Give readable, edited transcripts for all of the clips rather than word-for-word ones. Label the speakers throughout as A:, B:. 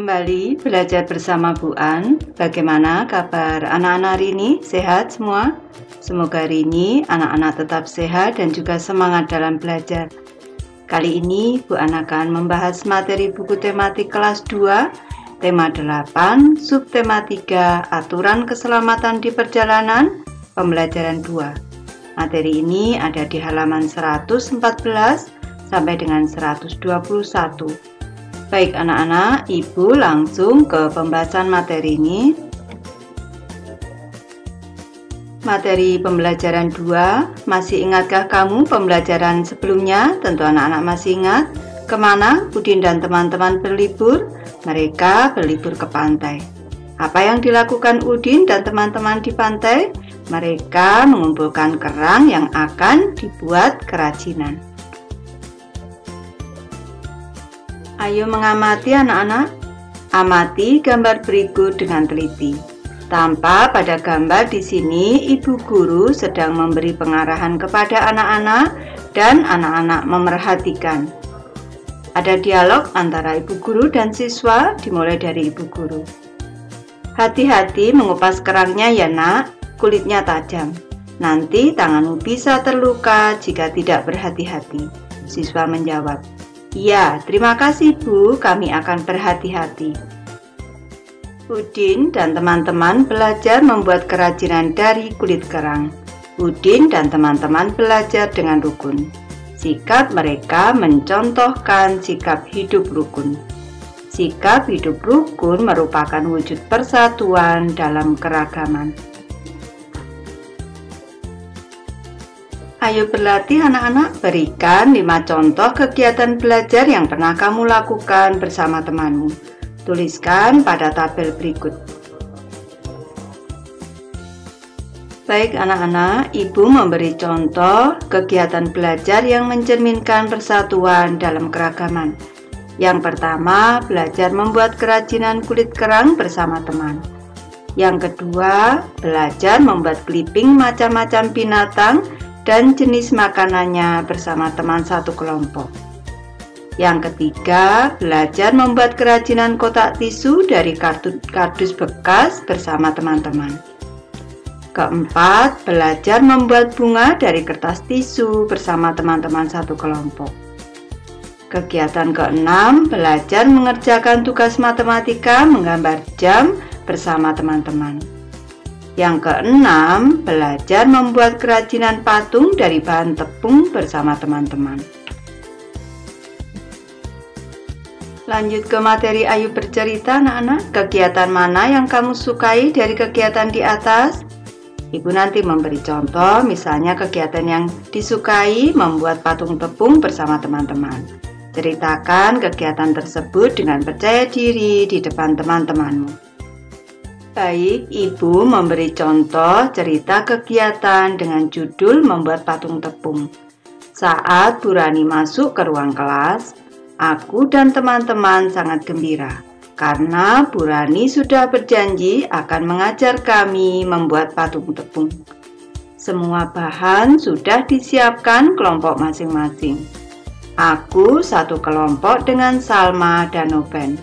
A: Kembali belajar bersama Bu An. Bagaimana kabar anak-anak hari ini? Sehat semua? Semoga hari ini anak-anak tetap sehat dan juga semangat dalam belajar. Kali ini Bu An akan membahas materi buku tematik kelas 2, tema 8, subtema 3, aturan keselamatan di perjalanan, pembelajaran 2. Materi ini ada di halaman 114 sampai dengan 121. Baik anak-anak, Ibu langsung ke pembahasan materi ini. Materi pembelajaran 2, masih ingatkah kamu pembelajaran sebelumnya? Tentu anak-anak masih ingat. Kemana Udin dan teman-teman berlibur? Mereka berlibur ke pantai. Apa yang dilakukan Udin dan teman-teman di pantai? Mereka mengumpulkan kerang yang akan dibuat kerajinan. Ayo mengamati anak-anak. Amati gambar berikut dengan teliti. Tanpa pada gambar di sini, ibu guru sedang memberi pengarahan kepada anak-anak dan anak-anak memerhatikan. Ada dialog antara ibu guru dan siswa, dimulai dari ibu guru. Hati-hati mengupas kerangnya ya nak, kulitnya tajam. Nanti tanganmu bisa terluka jika tidak berhati-hati. Siswa menjawab, "Ya, terima kasih Bu, kami akan berhati-hati." Udin dan teman-teman belajar membuat kerajinan dari kulit kerang. Udin dan teman-teman belajar dengan rukun. Sikap mereka mencontohkan sikap hidup rukun. Sikap hidup rukun merupakan wujud persatuan dalam keragaman. Ayo berlatih anak-anak, berikan 5 contoh kegiatan belajar yang pernah kamu lakukan bersama temanmu. Tuliskan pada tabel berikut. Baik anak-anak, Ibu memberi contoh kegiatan belajar yang mencerminkan persatuan dalam keragaman. Yang pertama, belajar membuat kerajinan kulit kerang bersama teman. Yang kedua, belajar membuat clipping macam-macam binatang dan jenis makanannya bersama teman satu kelompok. Yang ketiga, belajar membuat kerajinan kotak tisu dari kardus bekas bersama teman-teman. Keempat, belajar membuat bunga dari kertas tisu bersama teman-teman satu kelompok. Kegiatan keenam, belajar mengerjakan tugas matematika menggambar jam bersama teman-teman. Yang keenam, belajar membuat kerajinan patung dari bahan tepung bersama teman-teman. Lanjut ke materi Ayo bercerita anak-anak. Kegiatan mana yang kamu sukai dari kegiatan di atas? Ibu nanti memberi contoh, misalnya kegiatan yang disukai membuat patung tepung bersama teman-teman. Ceritakan kegiatan tersebut dengan percaya diri di depan teman-temanmu. Baik, Ibu memberi contoh cerita kegiatan dengan judul membuat patung tepung. Saat Bu Rani masuk ke ruang kelas, aku dan teman-teman sangat gembira karena Bu Rani sudah berjanji akan mengajar kami membuat patung tepung. Semua bahan sudah disiapkan kelompok masing-masing. Aku satu kelompok dengan Salma dan Noben.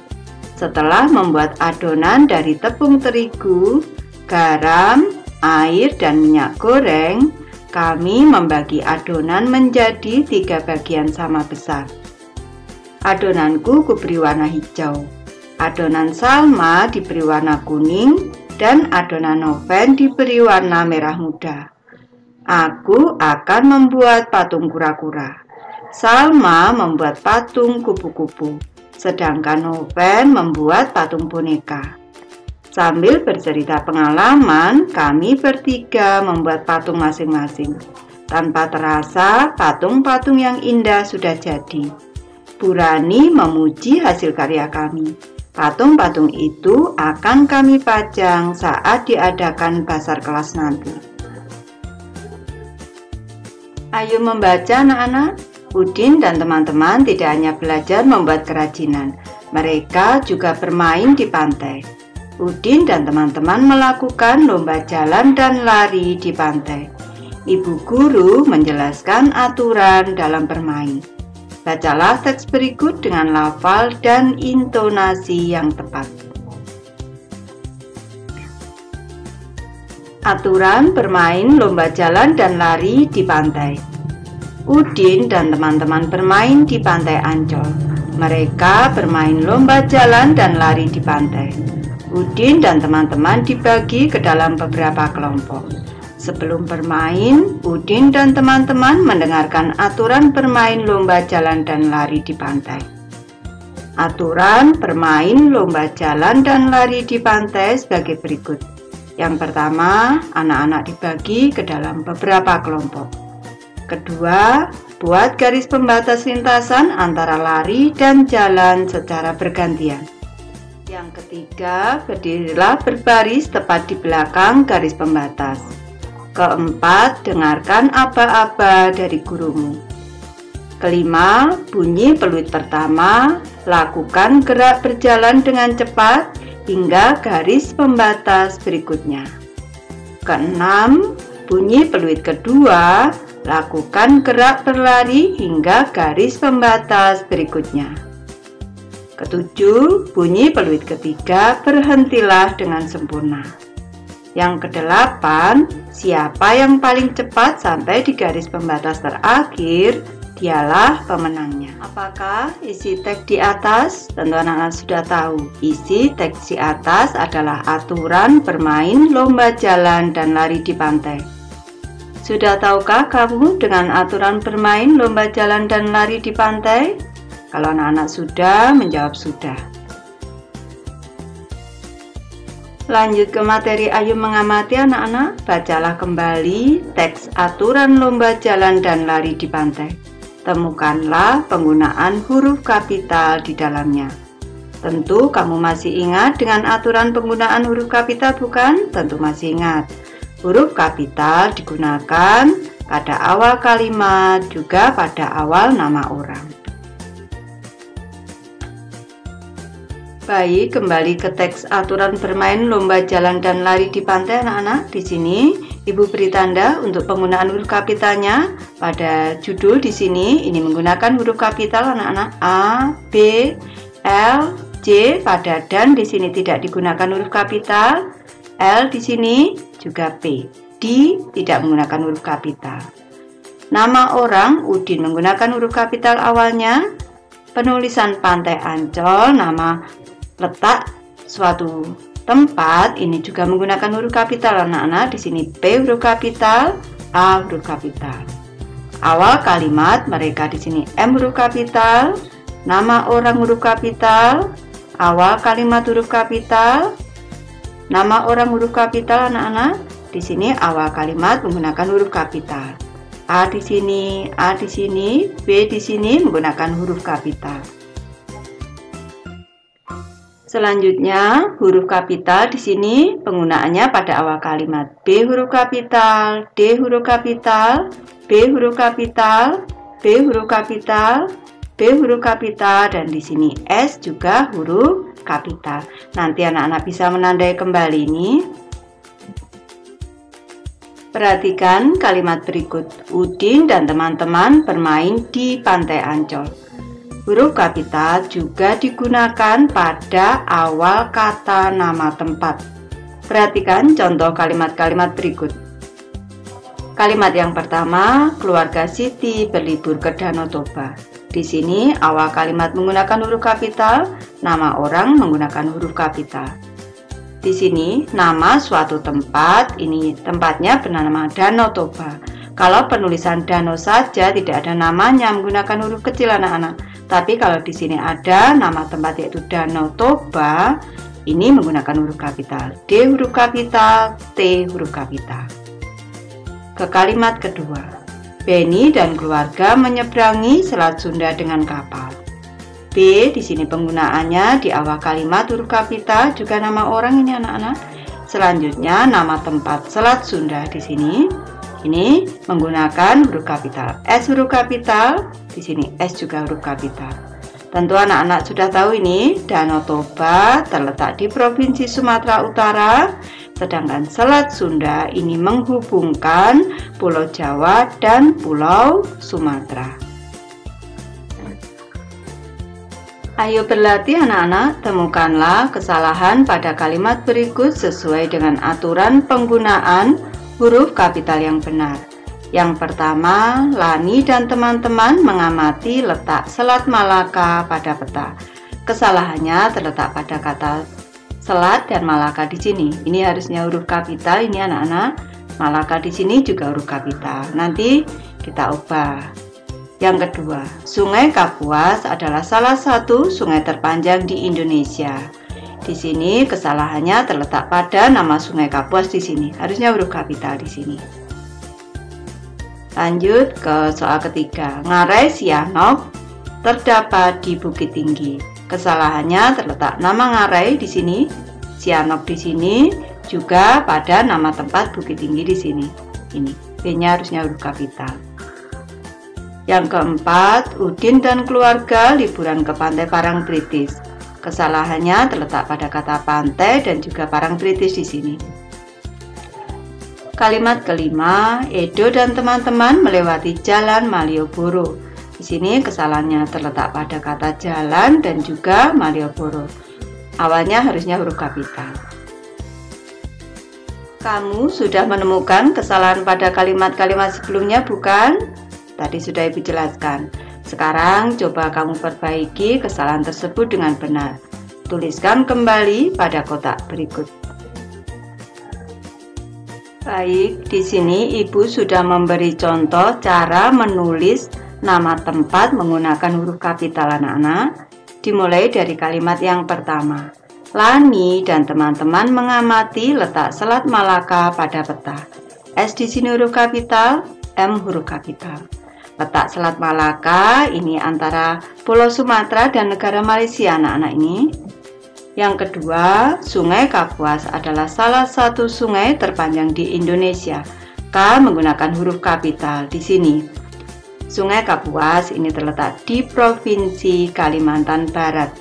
A: Setelah membuat adonan dari tepung terigu, garam, air, dan minyak goreng, kami membagi adonan menjadi 3 bagian sama besar. Adonanku kuberi warna hijau, adonan Salma diberi warna kuning, dan adonan Noven diberi warna merah muda. Aku akan membuat patung kura-kura. Salma membuat patung kupu-kupu. Sedangkan Noven membuat patung boneka. Sambil bercerita pengalaman, kami bertiga membuat patung masing-masing. Tanpa terasa, patung-patung yang indah sudah jadi. Bu Rani memuji hasil karya kami. Patung-patung itu akan kami pajang saat diadakan basar kelas nanti. Ayo membaca anak-anak. Udin dan teman-teman tidak hanya belajar membuat kerajinan, mereka juga bermain di pantai. Udin dan teman-teman melakukan lomba jalan dan lari di pantai. Ibu guru menjelaskan aturan dalam bermain. Bacalah teks berikut dengan lafal dan intonasi yang tepat. Aturan bermain lomba jalan dan lari di pantai. Udin dan teman-teman bermain di Pantai Ancol. Mereka bermain lomba jalan dan lari di pantai. Udin dan teman-teman dibagi ke dalam beberapa kelompok. Sebelum bermain, Udin dan teman-teman mendengarkan aturan bermain lomba jalan dan lari di pantai. Aturan bermain lomba jalan dan lari di pantai sebagai berikut. Yang pertama, anak-anak dibagi ke dalam beberapa kelompok. Kedua, buat garis pembatas lintasan antara lari dan jalan secara bergantian. Yang ketiga, berdirilah berbaris tepat di belakang garis pembatas. Keempat, dengarkan aba-aba dari gurumu. Kelima, bunyi peluit pertama, lakukan gerak berjalan dengan cepat hingga garis pembatas berikutnya. Keenam, bunyi peluit kedua, lakukan gerak berlari hingga garis pembatas berikutnya. Ketujuh, bunyi peluit ketiga, berhentilah dengan sempurna. Yang kedelapan, siapa yang paling cepat sampai di garis pembatas terakhir, dialah pemenangnya. Apakah isi teks di atas? Tentu anak-anak sudah tahu. Isi teks di atas adalah aturan bermain lomba jalan dan lari di pantai. Sudah tahukah kamu dengan aturan bermain lomba jalan dan lari di pantai? Kalau anak-anak sudah, menjawab sudah. Lanjut ke materi Ayo Mengamati anak-anak. Bacalah kembali teks aturan lomba jalan dan lari di pantai. Temukanlah penggunaan huruf kapital di dalamnya. Tentu kamu masih ingat dengan aturan penggunaan huruf kapital, bukan? Tentu masih ingat. Huruf kapital digunakan pada awal kalimat, juga pada awal nama orang. Baik, kembali ke teks aturan bermain lomba jalan dan lari di pantai anak-anak. Di sini Ibu beri tanda untuk penggunaan huruf kapitalnya. Pada judul di sini ini menggunakan huruf kapital anak-anak. A, B, L, J. Pada dan di sini tidak digunakan huruf kapital. L di sini juga P. D tidak menggunakan huruf kapital. Nama orang Udin menggunakan huruf kapital awalnya. Penulisan Pantai Ancol, nama letak suatu tempat ini juga menggunakan huruf kapital anak-anak. Di sini P huruf kapital, A huruf kapital. Awal kalimat mereka di sini M huruf kapital, nama orang huruf kapital, awal kalimat huruf kapital, nama orang huruf kapital anak-anak. Di sini awal kalimat menggunakan huruf kapital. A di sini, A di sini, B di sini menggunakan huruf kapital. Selanjutnya, huruf kapital di sini penggunaannya pada awal kalimat. B huruf kapital, D huruf kapital, B huruf kapital, B huruf kapital, B huruf kapital, dan di sini S juga huruf kapital. Nanti anak-anak bisa menandai kembali ini. Perhatikan kalimat berikut. Udin dan teman-teman bermain di Pantai Ancol. Huruf kapital juga digunakan pada awal kata nama tempat. Perhatikan contoh kalimat-kalimat berikut. Kalimat yang pertama, keluarga Siti berlibur ke Danau Toba. Di sini awal kalimat menggunakan huruf kapital, nama orang menggunakan huruf kapital. Di sini nama suatu tempat, ini tempatnya bernama Danau Toba. Kalau penulisan danau saja tidak ada namanya menggunakan huruf kecil anak-anak. Tapi kalau di sini ada nama tempat yaitu Danau Toba, ini menggunakan huruf kapital. D huruf kapital, T huruf kapital. Ke kalimat kedua. Benny dan keluarga menyeberangi Selat Sunda dengan kapal. B di sini penggunaannya di awal kalimat huruf kapital, juga nama orang ini anak-anak. Selanjutnya nama tempat Selat Sunda di sini. Ini menggunakan huruf kapital. S huruf kapital, di sini S juga huruf kapital. Tentu anak-anak sudah tahu ini, Danau Toba terletak di Provinsi Sumatera Utara, sedangkan Selat Sunda ini menghubungkan Pulau Jawa dan Pulau Sumatera. Ayo berlatih anak-anak, temukanlah kesalahan pada kalimat berikut sesuai dengan aturan penggunaan huruf kapital yang benar. Yang pertama, Lani dan teman-teman mengamati letak Selat Malaka pada peta. Kesalahannya terletak pada kata Selat dan Malaka di sini. Ini harusnya huruf kapital ini anak-anak. Malaka di sini juga huruf kapital. Nanti kita ubah. Yang kedua, Sungai Kapuas adalah salah satu sungai terpanjang di Indonesia. Di sini kesalahannya terletak pada nama Sungai Kapuas di sini. Harusnya huruf kapital di sini. Lanjut ke soal ketiga. Ngarai Sianok terdapat di Bukit Tinggi. Kesalahannya terletak nama Ngarai di sini, Sianok di sini, juga pada nama tempat Bukit Tinggi di sini. Ini B-nya harusnya huruf kapital. Yang keempat, Udin dan keluarga liburan ke Pantai Parangtritis. Kesalahannya terletak pada kata pantai dan juga Parangtritis di sini. Kalimat kelima, Edo dan teman-teman melewati Jalan Malioboro. Di sini kesalahannya terletak pada kata jalan dan juga Malioboro. Awalnya harusnya huruf kapital. Kamu sudah menemukan kesalahan pada kalimat-kalimat sebelumnya, bukan? Tadi sudah Ibu jelaskan. Sekarang coba kamu perbaiki kesalahan tersebut dengan benar. Tuliskan kembali pada kotak berikut. Baik, di sini Ibu sudah memberi contoh cara menulis nama tempat menggunakan huruf kapital anak-anak. Dimulai dari kalimat yang pertama. Lani dan teman-teman mengamati letak Selat Malaka pada peta. S di sini huruf kapital, M huruf kapital. Letak Selat Malaka ini antara Pulau Sumatera dan negara Malaysia anak-anak ini. Yang kedua, Sungai Kapuas adalah salah satu sungai terpanjang di Indonesia. K menggunakan huruf kapital di sini. Sungai Kapuas ini terletak di Provinsi Kalimantan Barat.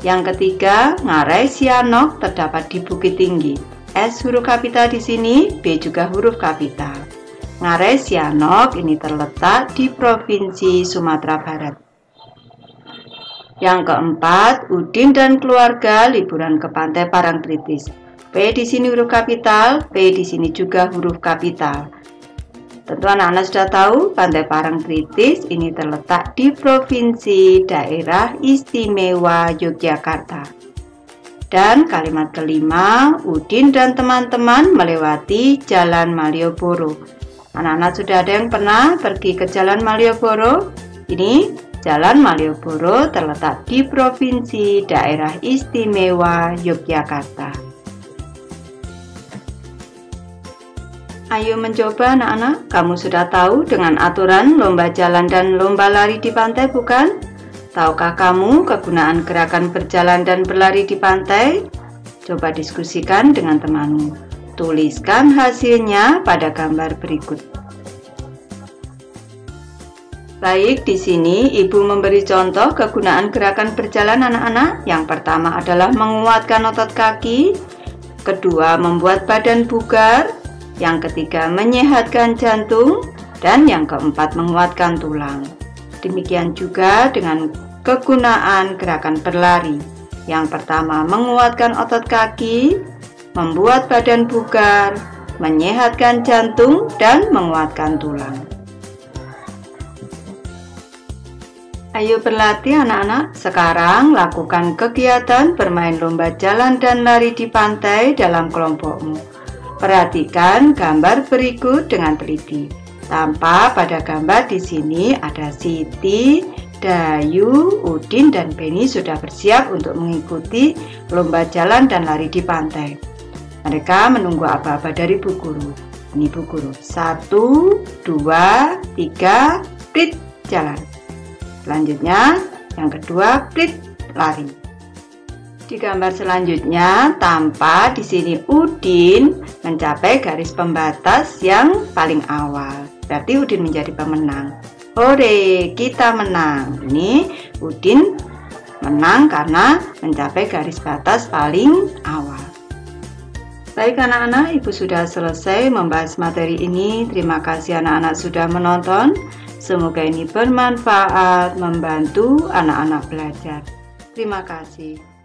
A: Yang ketiga, Ngarai Sianok terdapat di Bukit Tinggi. S huruf kapital di sini, B juga huruf kapital. Ngarai Sianok ini terletak di Provinsi Sumatera Barat. Yang keempat, Udin dan keluarga liburan ke Pantai Parangtritis. P di sini huruf kapital, P di sini juga huruf kapital. Tentu anak-anak sudah tahu, Pantai Parangtritis ini terletak di Provinsi Daerah Istimewa Yogyakarta. Dan kalimat kelima, Udin dan teman-teman melewati Jalan Malioboro. Anak-anak sudah ada yang pernah pergi ke Jalan Malioboro? Ini Jalan Malioboro terletak di Provinsi Daerah Istimewa Yogyakarta. Ayo mencoba anak-anak, kamu sudah tahu dengan aturan lomba jalan dan lomba lari di pantai, bukan? Tahukah kamu kegunaan gerakan berjalan dan berlari di pantai? Coba diskusikan dengan temanmu. Tuliskan hasilnya pada gambar berikut. Baik, di sini Ibu memberi contoh kegunaan gerakan berjalan anak-anak. Yang pertama adalah menguatkan otot kaki, kedua membuat badan bugar, yang ketiga menyehatkan jantung, dan yang keempat menguatkan tulang. Demikian juga dengan kegunaan gerakan berlari. Yang pertama menguatkan otot kaki, membuat badan bugar, menyehatkan jantung, dan menguatkan tulang. Ayo berlatih anak-anak. Sekarang lakukan kegiatan bermain lomba jalan dan lari di pantai dalam kelompokmu. Perhatikan gambar berikut dengan teliti. Tanpa pada gambar di sini ada Siti, Dayu, Udin, dan Beni sudah bersiap untuk mengikuti lomba jalan dan lari di pantai. Mereka menunggu aba-aba dari Bu Guru. Ini Bu Guru. 1, 2, 3, prit, jalan. Selanjutnya, yang kedua, prit, lari. Di gambar selanjutnya, tampak di sini Udin mencapai garis pembatas yang paling awal. Berarti Udin menjadi pemenang. Hore, kita menang. Ini Udin menang karena mencapai garis batas paling awal. Baik anak-anak, Ibu sudah selesai membahas materi ini. Terima kasih anak-anak sudah menonton. Semoga ini bermanfaat, membantu anak-anak belajar. Terima kasih.